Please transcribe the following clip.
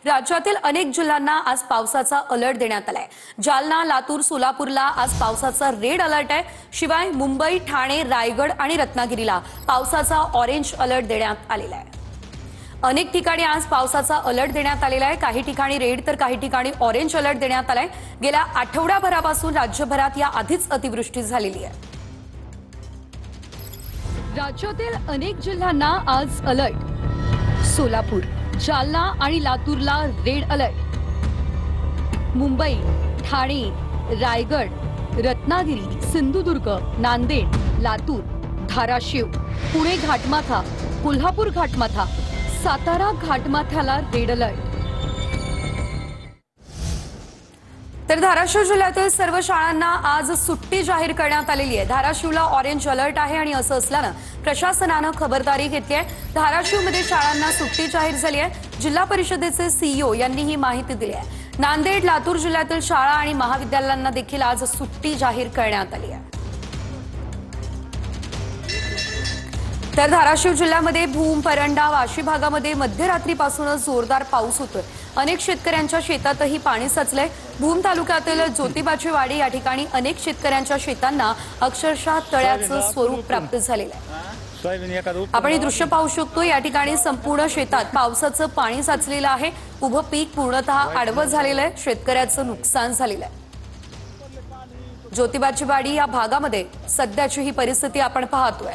राज्यातील अनेक जिल्ह्यांना आज पावसाचा अलर्ट देण्यात आलाय। जालना, लातूर, सोलापूरला आज पावसाचा रेड अलर्ट आहे। शिवाय मुंबई, ठाणे, रायगड आणि रत्नागिरीला पावसाचा ऑरेंज अलर्ट देण्यात आलेला आहे। अनेक ठिकाणी आज पावसाचा अलर्ट देण्यात आलेला आहे। काही ठिकाणी रेड तर काही ठिकाणी ऑरेंज अलर्ट देण्यात आलाय। गेल्या आठवड्याभरापासून राज्यभरात या आधीच अतिवृष्टी झालेली आहे। राज्यातील अनेक जिल्ह्यांना आज अलर्ट। सोलापूर, जालना आणि लातूरला red alert. Mumbai, Thane, Raigad, Ratnagiri, Sindhudurg, Nanded, Latur, Dharashiv, Pune घाटमाथा, Kolhapur घाटमाथा, Satara घाटमाथ्याला red alert. तर धाराशिव जिल्ह्यातील सर्व शाळांना आज सुट्टी जाहीर करण्यात आलेली आहे। धाराशिवला ऑरेंज अलर्ट आहे आणि असं असल्यानं प्रशासनानं खबरदारी घेतली आहे। धाराशिवमध्ये शाळांना सुट्टी जाहीर झाली आहे। जिल्हा परिषदेचे सीईओ यांनी ही माहिती दिली आहे। नांदेड, लातूर जिल्ह्यातील शाळा आणि महाविद्यालयांना देखील आज सुट्टी जाहीर करण्यात आली आहे। तर धाराशिव जिल्ह्यामध्ये भूम, परंडा, वाशी भागामध्ये मध्यरात्रीपासूनच जोरदार पाऊस होतोय। अनेक शेतकऱ्यांच्या शेतातही पाणी साचलंय। भूम तालुक्यातील ज्योतिबाची वाडी या ठिकाणी अनेक शेतकऱ्यांच्या शेतांना अक्षरशः तळ्याचं स्वरूप प्राप्त झालेलं आहे। आपण हे दृश्य पाहू शकतो। या ठिकाणी संपूर्ण शेतात पावसाचं पाणी साचलेलं आहे। उभं पीक पूर्णतः आडवं झालेलं आहे। शेतकऱ्याचं नुकसान झालेलं आहे। ज्योतिबाची वाडी या भागामध्ये सध्याची ही परिस्थिती आपण पाहतोय।